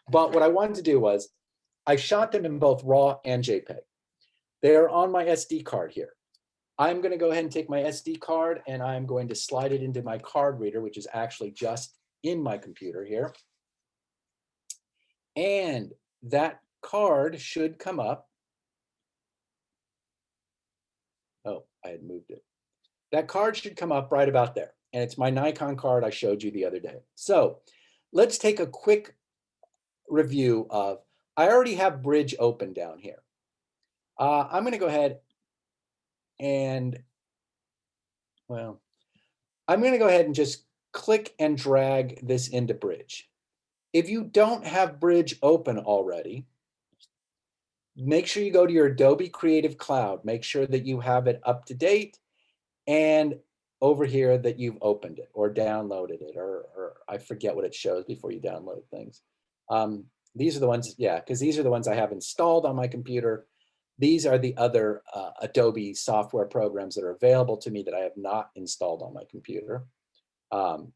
But what I wanted to do was I shot them in both RAW and JPEG. They're on my SD card here. I'm going to go ahead and take my SD card and I'm going to slide it into my card reader, which is actually just in my computer here. And that card should come up. Oh, I had moved it. That card should come up right about there. And it's my Nikon card I showed you the other day. So let's take a quick review of, I already have Bridge open down here. I'm going to go ahead and, well, I'm going to go ahead and just click and drag this into Bridge. If you don't have Bridge open already, make sure you go to your Adobe Creative Cloud. Make sure that you have it up to date and over here that you've opened it or downloaded it, or I forget what it shows before you download things. These are the ones, yeah, because these are the ones I have installed on my computer. These are the other Adobe software programs that are available to me that I have not installed on my computer. And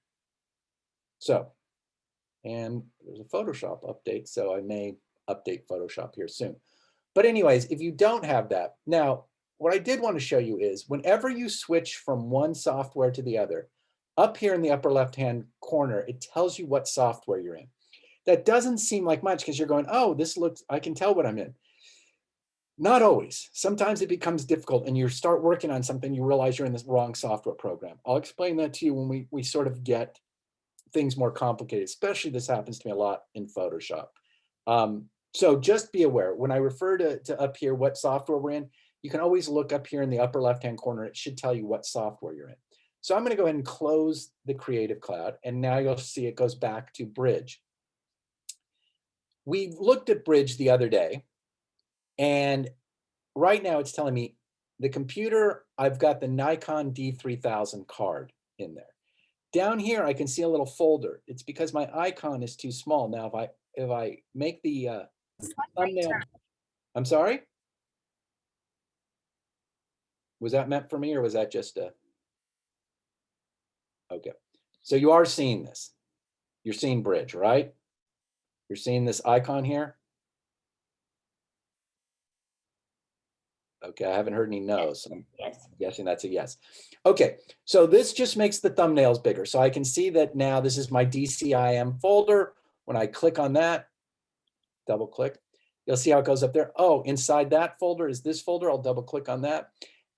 there's a Photoshop update, so I may update Photoshop here soon. But anyways, if you don't have that, now, what I did want to show you is whenever you switch from one software to the other, up here in the upper left-hand corner, it tells you what software you're in. That doesn't seem like much because you're going, oh, this looks, I can tell what I'm in. Not always. Sometimes it becomes difficult and you start working on something, you realize you're in the wrong software program. I'll explain that to you when we sort of get things more complicated, especially this happens to me a lot in Photoshop. So just be aware, when I refer to up here what software we're in, you can always look up here in the upper left-hand corner. It should tell you what software you're in. So I'm going to go ahead and close the Creative Cloud, and now you'll see it goes back to Bridge. We looked at Bridge the other day, and right now it's telling me the computer, I've got the Nikon D3000 card in there. Down here, I can see a little folder. It's because my icon is too small. Now, if I make the thumbnail, I'm sorry? Was that meant for me or was that just a, okay. So you are seeing this. You're seeing Bridge, right? You're seeing this icon here? Okay, I haven't heard any no's. So I'm guessing that's a yes. Okay, so this just makes the thumbnails bigger. So I can see that now this is my DCIM folder. When I click on that, double click, you'll see how it goes up there. Oh, inside that folder is this folder. I'll double click on that.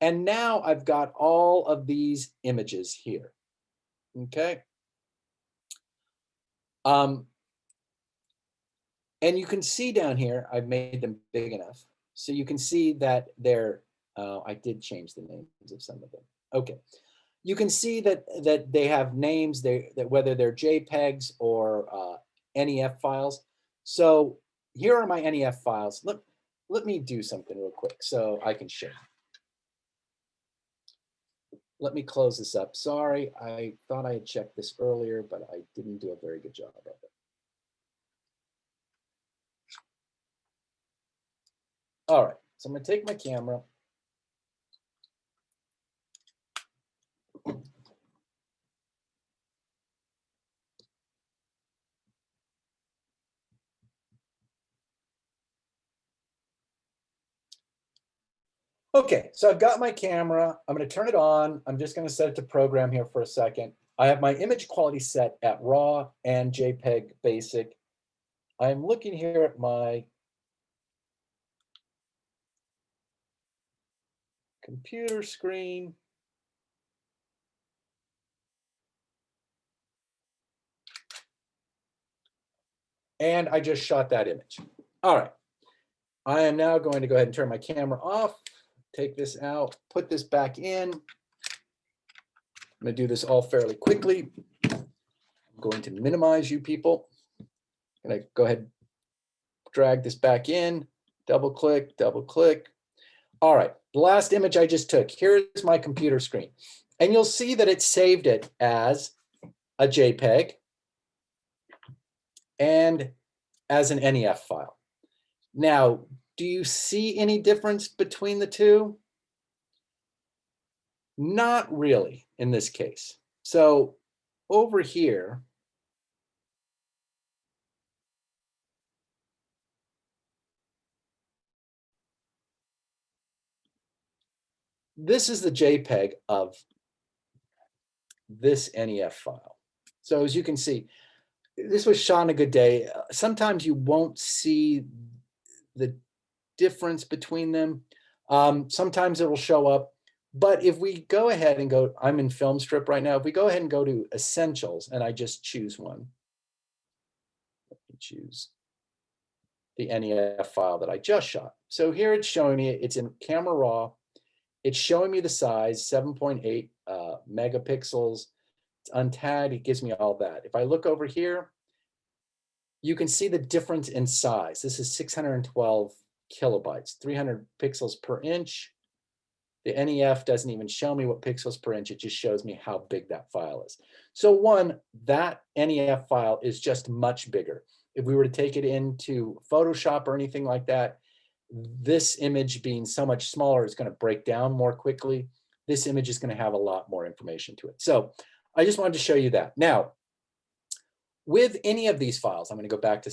And now I've got all of these images here. Okay. And you can see down here, I've made them big enough. So you can see that they're, I did change the names of some of them. Okay. You can see that they have names, that whether they're JPEGs or NEF files. So here are my NEF files. Let me do something real quick so I can show you. Let me close this up. Sorry, I thought I had checked this earlier, but I didn't do a very good job of it. All right, so I'm going to take my camera. Okay, so I've got my camera. I'm going to turn it on. I'm just going to set it to program here for a second. I have my image quality set at RAW and JPEG basic. I'm looking here at my computer screen. And I just shot that image. All right. I am now going to go ahead and turn my camera off, take this out, put this back in. I'm going to do this all fairly quickly. I'm going to minimize you people. I'm going to go ahead and drag this back in, double click, double click. All right, the last image I just took, here's my computer screen. And you'll see that it saved it as a JPEG and as an NEF file. Now, do you see any difference between the two? Not really in this case. So over here, this is the JPEG of this NEF file. So as you can see, this was shot on a good day. Sometimes you won't see the difference between them. Sometimes it will show up. But if we go ahead and go, I'm in film strip right now. If we go ahead and go to essentials and I just choose one, let me choose the NEF file that I just shot. So here it's showing me, it's in camera raw. It's showing me the size, 7.8 megapixels. It's untagged, it gives me all that. If I look over here, you can see the difference in size. This is 612 kilobytes, 300 pixels per inch. The NEF doesn't even show me what pixels per inch, it just shows me how big that file is. So one, that NEF file is just much bigger. If we were to take it into Photoshop or anything like that, this image being so much smaller is going to break down more quickly. This image is going to have a lot more information to it. So I just wanted to show you that. Now, with any of these files, I'm going to go back to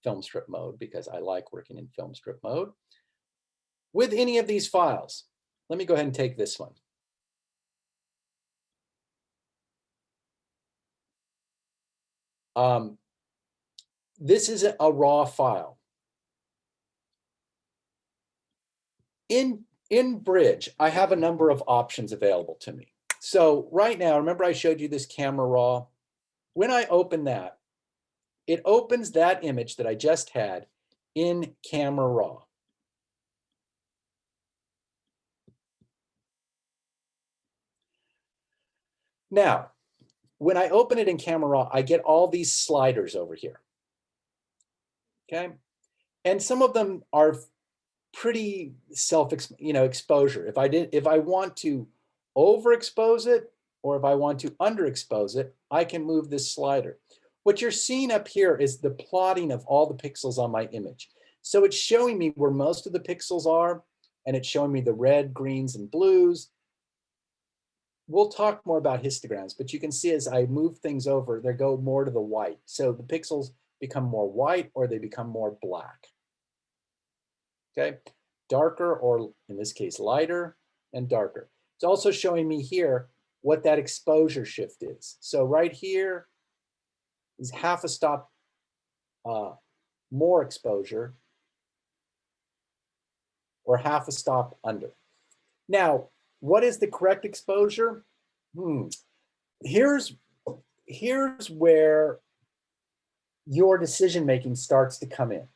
film strip mode because I like working in film strip mode. With any of these files, let me go ahead and take this one. This is a raw file. In Bridge, I have a number of options available to me. So right now, remember I showed you this camera raw? When I open that, it opens that image that I just had in camera raw. Now, when I open it in camera raw, I get all these sliders over here. Okay, and some of them are pretty exposure. If I want to overexpose it or if I want to underexpose it, I can move this slider. What you're seeing up here is the plotting of all the pixels on my image. So it's showing me where most of the pixels are, and it's showing me the red, greens, and blues. We'll talk more about histograms, but you can see as I move things over, they go more to the white. So the pixels become more white or they become more black. Okay, darker, or in this case, lighter and darker. It's also showing me here what that exposure shift is. So right here is half a stop more exposure or half a stop under. Now, what is the correct exposure? Here's where your decision making starts to come in.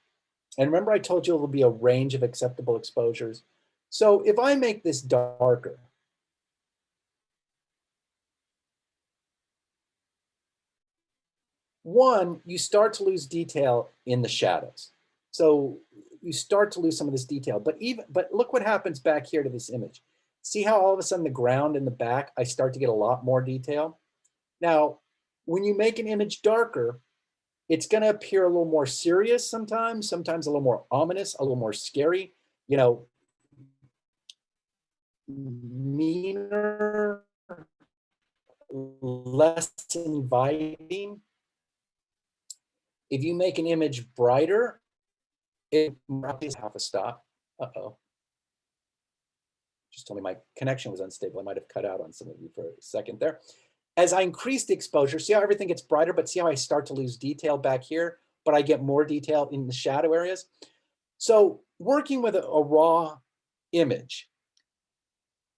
And remember I told you it will be a range of acceptable exposures. So if I make this darker, one, you start to lose detail in the shadows. So you start to lose some of this detail, but look what happens back here to this image. See how all of a sudden the ground in the back, I start to get a lot more detail. Now, when you make an image darker, it's going to appear a little more serious sometimes a little more ominous, a little more scary, meaner, less inviting. If you make an image brighter, it is half a stop. Uh-oh. Just told me my connection was unstable. I might have cut out on some of you for a second there. As I increase the exposure, see how everything gets brighter, but see how I start to lose detail back here, but I get more detail in the shadow areas. So working with a raw image,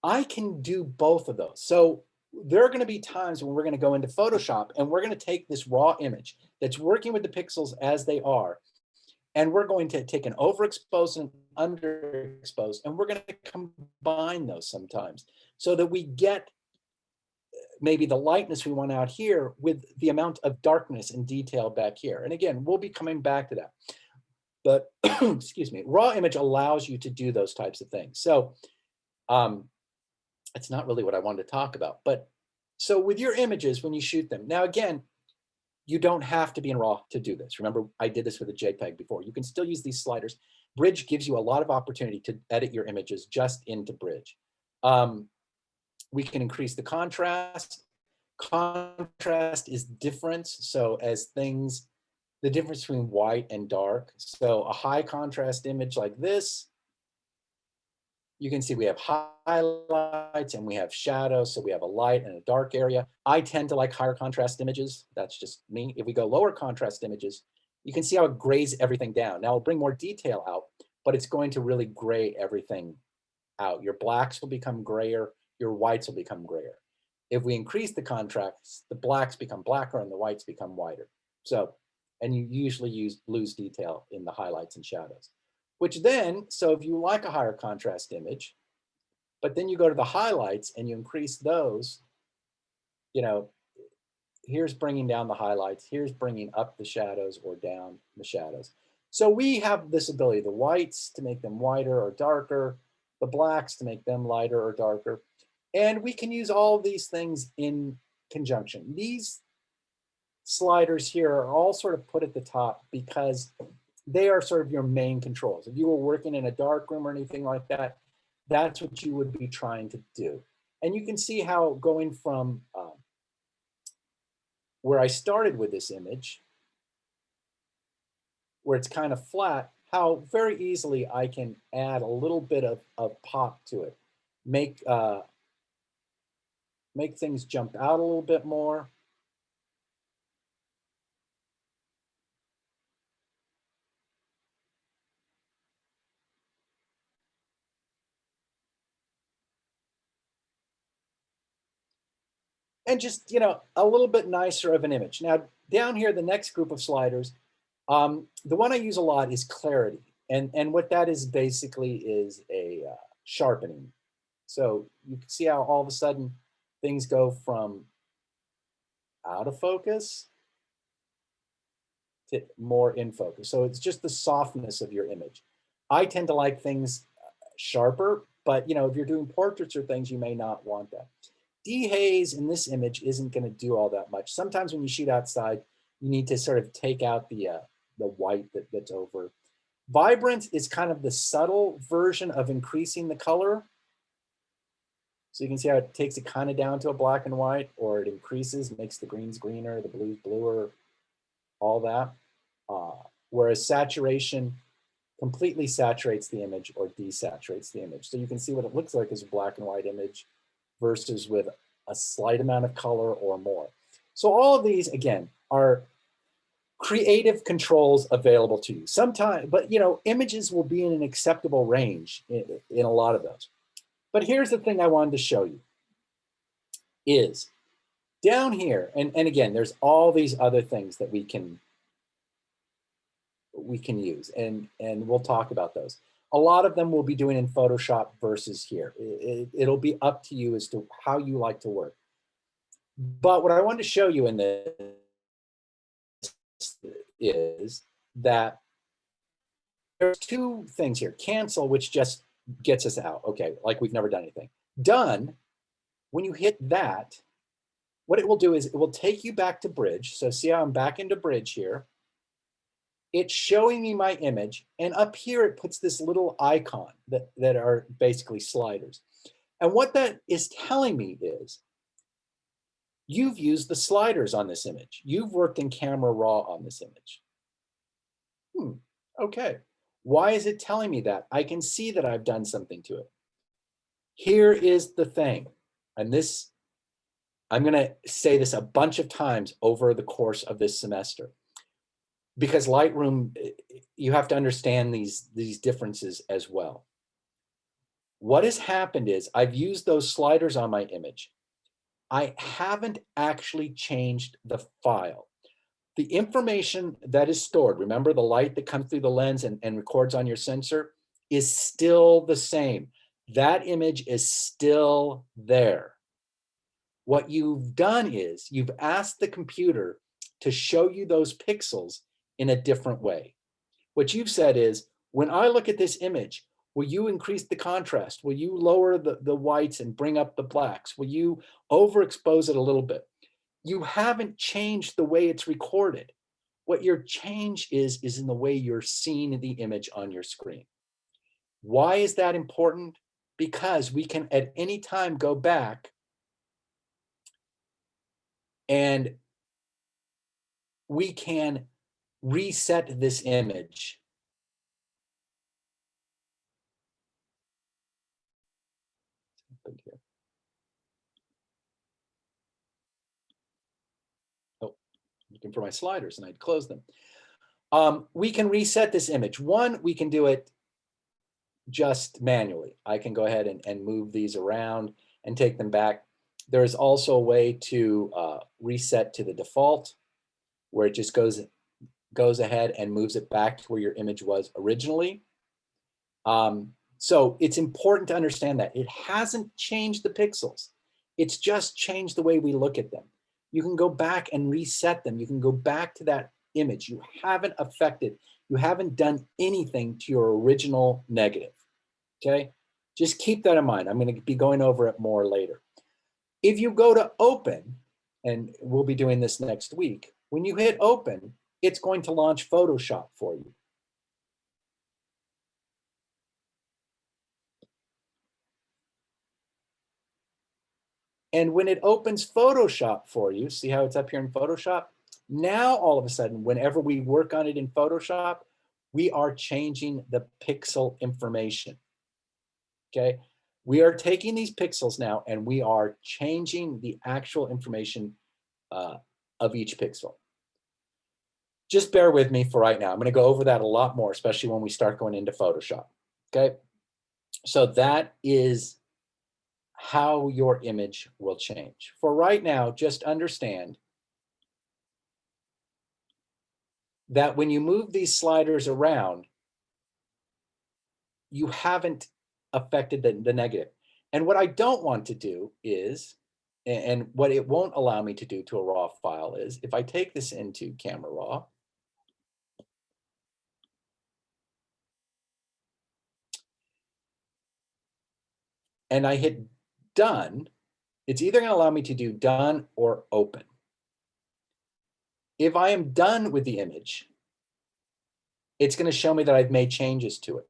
I can do both of those. So there are going to be times when we're going to go into Photoshop and we're going to take this raw image that's working with the pixels as they are, and we're going to take an overexposed and underexposed, and we're going to combine those sometimes so that we get maybe the lightness we want out here with the amount of darkness and detail back here. And again, we'll be coming back to that. But excuse me, raw image allows you to do those types of things. So it's not really what I wanted to talk about. But so with your images, when you shoot them, now again, you don't have to be in RAW to do this. Remember, I did this with a JPEG before. You can still use these sliders. Bridge gives you a lot of opportunity to edit your images just into Bridge. We can increase the contrast. Contrast is difference. So as things, the difference between white and dark. So a high contrast image like this You can see we have highlights and we have shadows. So we have a light and a dark area. I tend to like higher contrast images. That's just me. If we go lower contrast images, you can see how it grays everything down. Now it'll bring more detail out, but it's going to really gray everything out. Your blacks will become grayer, your whites will become grayer. If we increase the contrast, the blacks become blacker and the whites become whiter. So, and you usually lose detail in the highlights and shadows, which then, so if you like a higher contrast image, but then you go to the highlights and you increase those, you know, here's bringing down the highlights, here's bringing up the shadows or down the shadows. So we have this ability, the whites to make them whiter or darker, the blacks to make them lighter or darker. And we can use all of these things in conjunction. These sliders here are all sort of put at the top because they are sort of your main controls. If you were working in a dark room or anything like that, that's what you would be trying to do. And you can see how going from where I started with this image, where it's kind of flat, how very easily I can add a little bit of pop to it. Make things jump out a little bit more. And just, you know, a little bit nicer of an image. Now, down here, the next group of sliders, the one I use a lot is clarity. And what that is basically is a sharpening. So you can see how all of a sudden things go from out of focus to more in focus. So it's just the softness of your image. I tend to like things sharper, but you know, if you're doing portraits or things, you may not want that. Dehaze in this image isn't going to do all that much. Sometimes when you shoot outside, you need to sort of take out the white that's over. Vibrant is kind of the subtle version of increasing the color. So you can see how it takes it kind of down to a black and white, or it increases, makes the greens greener, the blues bluer, all that. Whereas saturation completely saturates the image or desaturates the image. So you can see what it looks like as a black and white image versus with a slight amount of color or more. So all of these, again, are creative controls available to you. Sometimes, but you know, images will be in an acceptable range in a lot of those. But here's the thing I wanted to show you is down here, and again, there's all these other things that we can use, and we'll talk about those. A lot of them we'll be doing in Photoshop versus here. It'll be up to you as to how you like to work. But what I wanted to show you in this is that there's two things here. Cancel, which just gets us out. Okay, like we've never done anything. Done, when you hit that, what it will do is it will take you back to bridge. So see how I'm back into bridge here. It's showing me my image, and up here it puts this little icon that are basically sliders. And what that is telling me is you've used the sliders on this image. You've worked in Camera Raw on this image. Okay. Why is it telling me that? I can see that I've done something to it. Here is the thing, and this, I'm going to say this a bunch of times over the course of this semester, because Lightroom, you have to understand these differences as well. What has happened is I've used those sliders on my image. I haven't actually changed the file. The information that is stored, remember the light that comes through the lens and records on your sensor, is still the same. That image is still there. What you've done is you've asked the computer to show you those pixels in a different way. What you've said is, when I look at this image, will you increase the contrast? Will you lower the whites and bring up the blacks? Will you overexpose it a little bit? You haven't changed the way it's recorded. What your change is in the way you're seeing the image on your screen. Why is that important? Because we can at any time go back and we can reset this image. looking for my sliders and I'd close them. We can reset this image. One, we can do it just manually. I can go ahead and move these around and take them back. There's also a way to reset to the default, where it just goes ahead and moves it back to where your image was originally. So it's important to understand that it hasn't changed the pixels. It's just changed the way we look at them. You can go back and reset them. You can go back to that image. You haven't affected, you haven't done anything to your original negative, okay? Just keep that in mind. I'm going to be going over it more later. If you go to open, and we'll be doing this next week, when you hit open, it's going to launch Photoshop for you. And when it opens Photoshop for you, see how it's up here in Photoshop? Now, all of a sudden, whenever we work on it in Photoshop, we are changing the pixel information, okay? We are taking these pixels now and we are changing the actual information of each pixel. Just bear with me for right now. I'm going to go over that a lot more, especially when we start going into Photoshop, okay? So that is how your image will change. For right now, just understand that when you move these sliders around, you haven't affected the negative. And what I don't want to do is, and what it won't allow me to do to a raw file is, if I take this into Camera Raw, and I hit done, it's either going to allow me to do done or open. If I am done with the image, it's going to show me that I've made changes to it.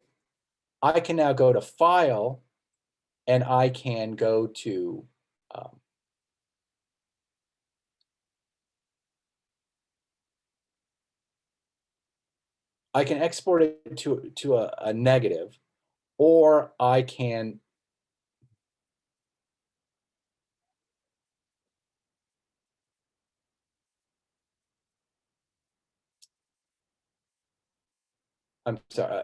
I can now go to File, and I can go to I can export it to a negative, or I can I'm sorry.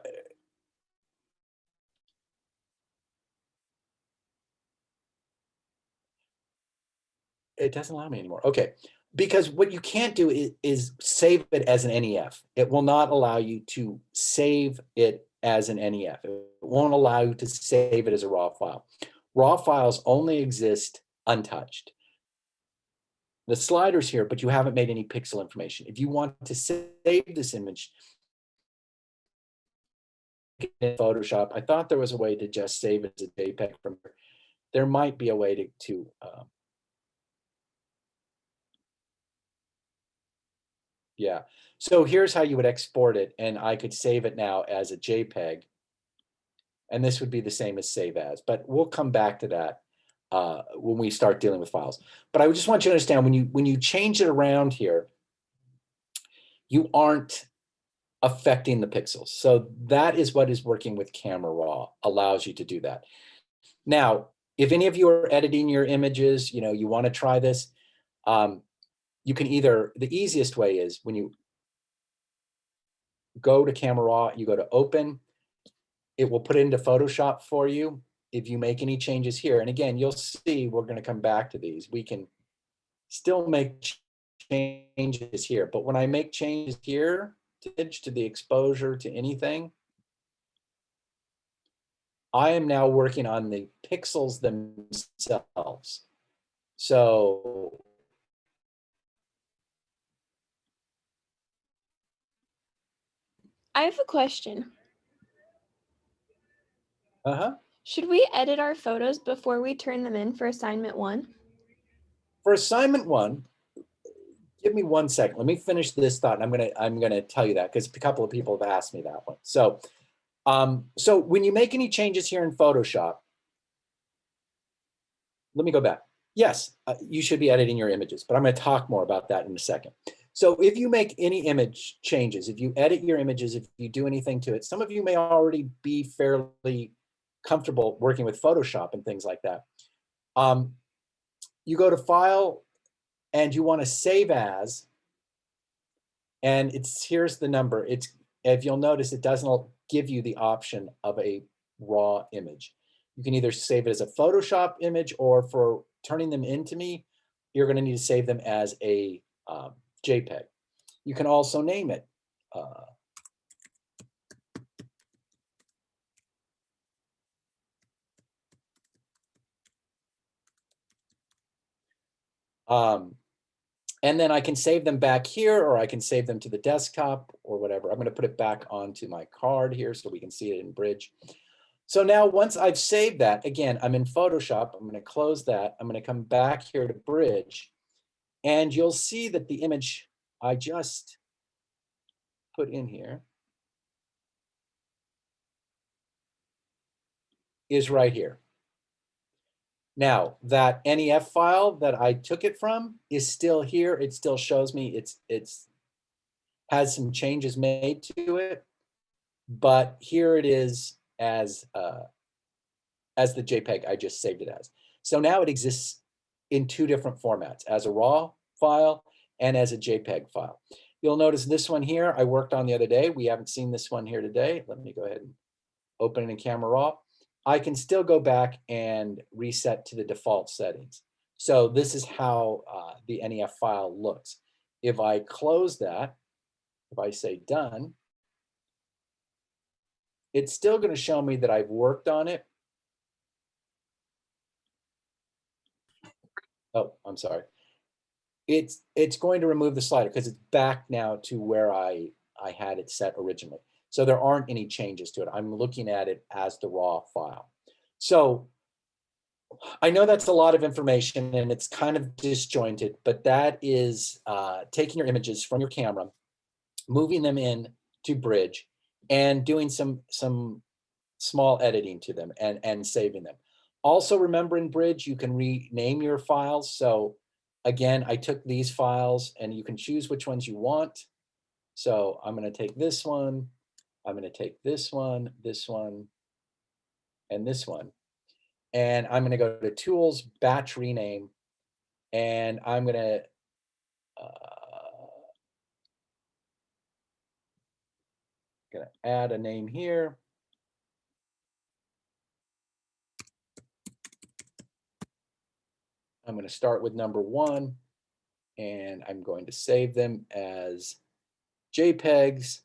It doesn't allow me anymore. Okay. Because what you can't do is save it as an NEF. It will not allow you to save it as an NEF. It won't allow you to save it as a raw file. Raw files only exist untouched. The slider's here, but you haven't made any pixel information. If you want to save this image in Photoshop, I thought there was a way to just save it as a JPEG from here. There might be a way to yeah. So here's how you would export it, and I could save it now as a JPEG, and this would be the same as save as, but we'll come back to that when we start dealing with files. But I just want you to understand, when you change it around here, you aren't affecting the pixels. So that is what is working with Camera Raw, allows you to do that. Now, if any of you are editing your images, you want to try this, you can either, the easiest way is when you go to Camera Raw, you go to open, it will put it into Photoshop for you. If you make any changes here, and again, you'll see, we're going to come back to these. We can still make changes here, but when I make changes here to the exposure to anything, I am now working on the pixels themselves. So I have a question. Should we edit our photos before we turn them in for assignment 1? For assignment 1, give me 1 second. Let me finish this thought, and I'm gonna tell you that because a couple of people have asked me that one. So, so when you make any changes here in Photoshop, let me go back. Yes, you should be editing your images, but I'm going to talk more about that in a second. So if you make any image changes, if you edit your images, if you do anything to it, some of you may already be fairly comfortable working with Photoshop and things like that. You go to File and you want to save as, And here's the number. If you'll notice, it doesn't give you the option of a raw image. You can either save it as a Photoshop image, or for turning them into me, you're going to need to save them as a JPEG. You can also name it. And then I can save them back here, or I can save them to the desktop or whatever. I'm going to put it back onto my card here so we can see it in Bridge. So now once I've saved that, again, I'm in Photoshop. I'm going to close that. I'm going to come back here to Bridge, and you'll see that the image I just put in here is right here. Now, that NEF file that I took it from is still here. It still shows me it's has some changes made to it, but here it is as the JPEG I just saved it as. So now it exists in two different formats, as a RAW file and as a JPEG file. You'll notice this one here I worked on the other day. We haven't seen this one here today. Let me go ahead and open it in Camera Raw. I can still go back and reset to the default settings. So this is how the NEF file looks. If I close that, if I say done, it's still going to show me that I've worked on it. Oh, I'm sorry. It's going to remove the slider because it's back now to where I had it set originally. So there aren't any changes to it. I'm looking at it as the raw file. So I know that's a lot of information and it's kind of disjointed, but that is taking your images from your camera, moving them in to Bridge, and doing some small editing to them and saving them. Also, remember in Bridge, you can rename your files. So again, I took these files and you can choose which ones you want. So I'm going to take this one. I'm going to take this one, and this one. And I'm going to go to Tools, Batch Rename, and I'm going to add a name here. I'm going to start with number 1, and I'm going to save them as JPEGs.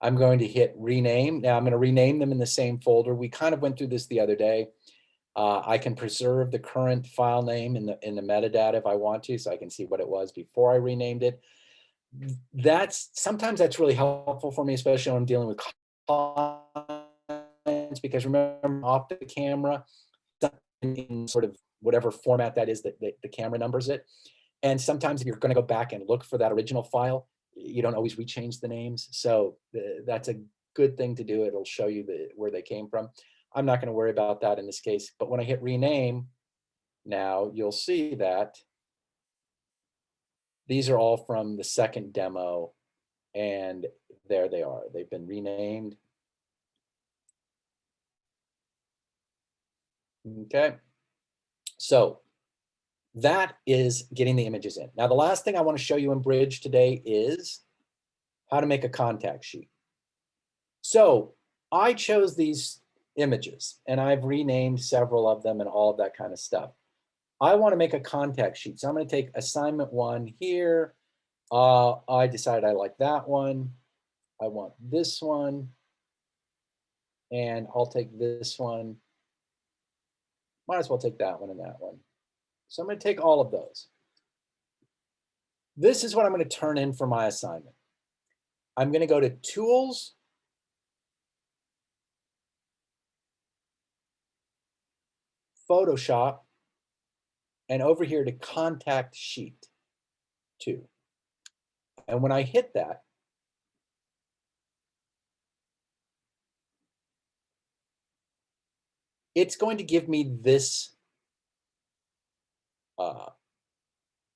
I'm going to hit rename. Now I'm going to rename them in the same folder. We kind of went through this the other day. I can preserve the current file name in the metadata if I want to, so I can see what it was before I renamed it. Sometimes that's really helpful for me, especially when I'm dealing with clients, because remember, off the camera, in sort of whatever format that is that the camera numbers it. And sometimes if you're going to go back and look for that original file, you don't always rechange the names. So that's a good thing to do. It'll show you where they came from. I'm not going to worry about that in this case. But when I hit rename, now you'll see that these are all from the second demo. And there they are. They've been renamed. Okay. So that is getting the images in. Now, the last thing I want to show you in Bridge today is how to make a contact sheet. So I chose these images and I've renamed several of them and all of that kind of stuff. I want to make a contact sheet. So I'm going to take assignment 1 here. I decided I like that one. I want this one. And I'll take this one. Might as well take that one and that one. So I'm going to take all of those. This is what I'm going to turn in for my assignment. I'm going to go to Tools, Photoshop, and over here to Contact Sheet 2. And when I hit that, it's going to give me this, I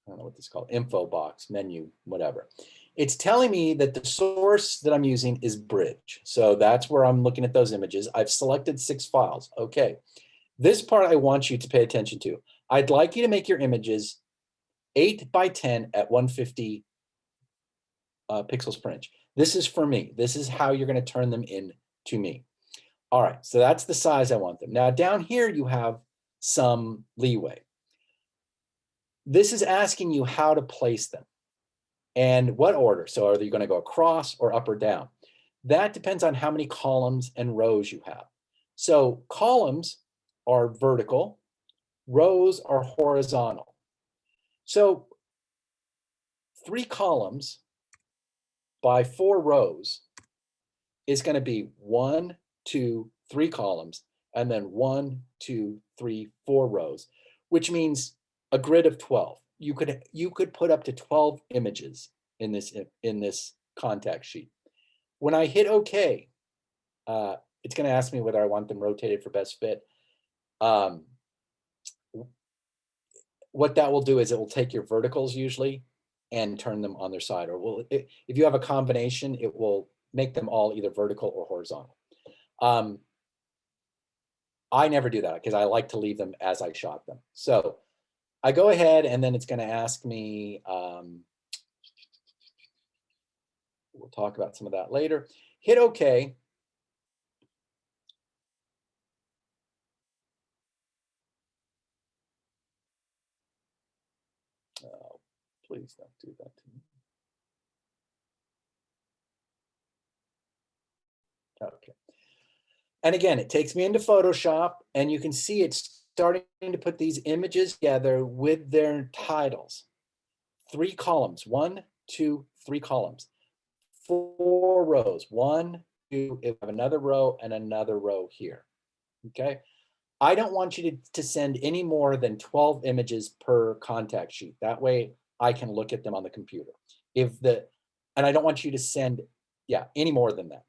don't know what this is called, info box, menu, whatever. It's telling me that the source that I'm using is Bridge. So that's where I'm looking at those images. I've selected 6 files. Okay. This part I want you to pay attention to. I'd like you to make your images 8 by 10 at 150 pixels per inch. This is for me. This is how you're going to turn them in to me. All right, so that's the size I want them. Now down here you have some leeway. This is asking you how to place them and what order. So are you going to go across or up or down? That depends on how many columns and rows you have. So columns are vertical, rows are horizontal. So 3 columns by 4 rows is going to be 1, 2, 3 columns, and then 1, 2, 3, 4 rows, which means a grid of 12. You could put up to 12 images in this contact sheet. When I hit OK, it's going to ask me whether I want them rotated for best fit. What that will do is it will take your verticals usually and turn them on their side, or if you have a combination, it will make them all either vertical or horizontal. I never do that because I like to leave them as I shot them. So I go ahead and then it's going to ask me, we'll talk about some of that later. Hit OK. Oh, please don't do that to me. Okay. And again, it takes me into Photoshop and you can see it's starting to put these images together with their titles. 3 columns, 1, 2, 3 columns, 4 rows, 1, 2, if I have another row and another row here, okay? I don't want you to send any more than 12 images per contact sheet. That way I can look at them on the computer. And I don't want you to send, any more than that.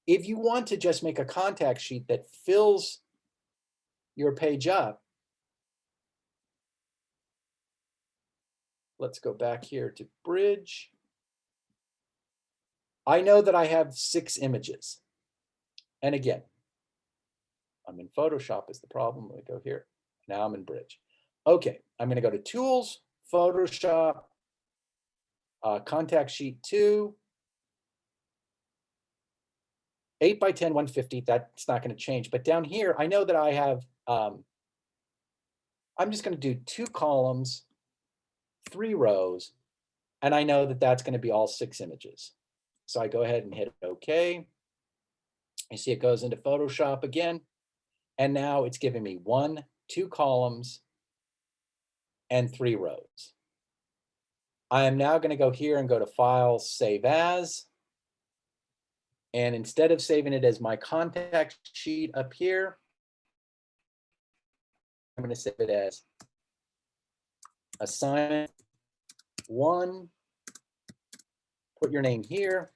If you want to just make a contact sheet that fills your page up, let's go back here to Bridge. I know that I have 6 images. And again, I'm in Photoshop is the problem. Let me go here. Now I'm in Bridge. Okay, I'm going to go to Tools, Photoshop, Contact Sheet 2, 8 by 10, 150. That's not going to change. But down here, I know that I have, I'm just going to do 2 columns, 3 rows, and I know that that's going to be all 6 images. So I go ahead and hit OK. You see it goes into Photoshop again. And now it's giving me 1, 2 columns, and 3 rows. I am now going to go here and go to File, Save As. And instead of saving it as my contact sheet up here, I'm going to save it as Assignment 1. Put your name here.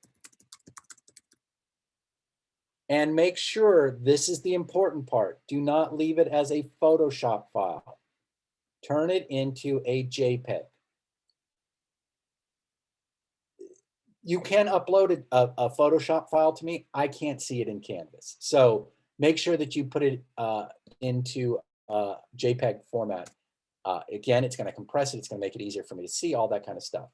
And make sure, this is the important part, do not leave it as a Photoshop file. Turn it into a JPEG. You can upload a Photoshop file to me. I can't see it in Canvas. So make sure that you put it into JPEG format. Again, it's going to compress it. It's going to make it easier for me to see, all that kind of stuff.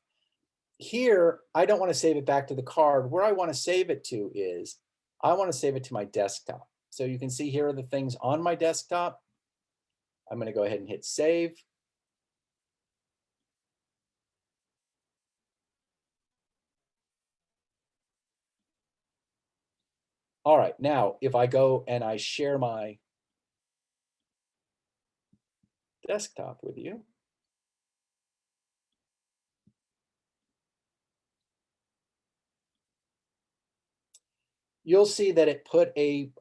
Here, I don't want to save it back to the card. Where I want to save it to is, I want to save it to my desktop. So you can see here are the things on my desktop. I'm going to go ahead and hit Save. All right, now if I go and I share my desktop with you, you'll see that it put a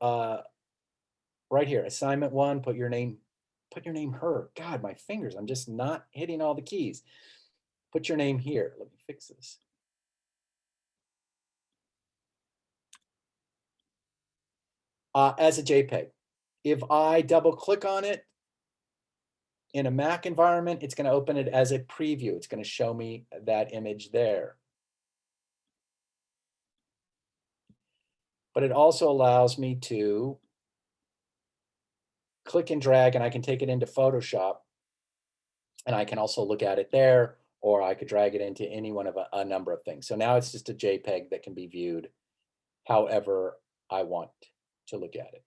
right here, Assignment 1, put your name her. God, my fingers, I'm just not hitting all the keys. Put your name here. Let me fix this. As a JPEG. If I double click on it in a Mac environment, it's going to open it as a preview. It's going to show me that image there. But it also allows me to click and drag, and I can take it into Photoshop And I can also look at it there, or I could drag it into any one of a number of things. So now it's just a JPEG that can be viewed however I want to look at it.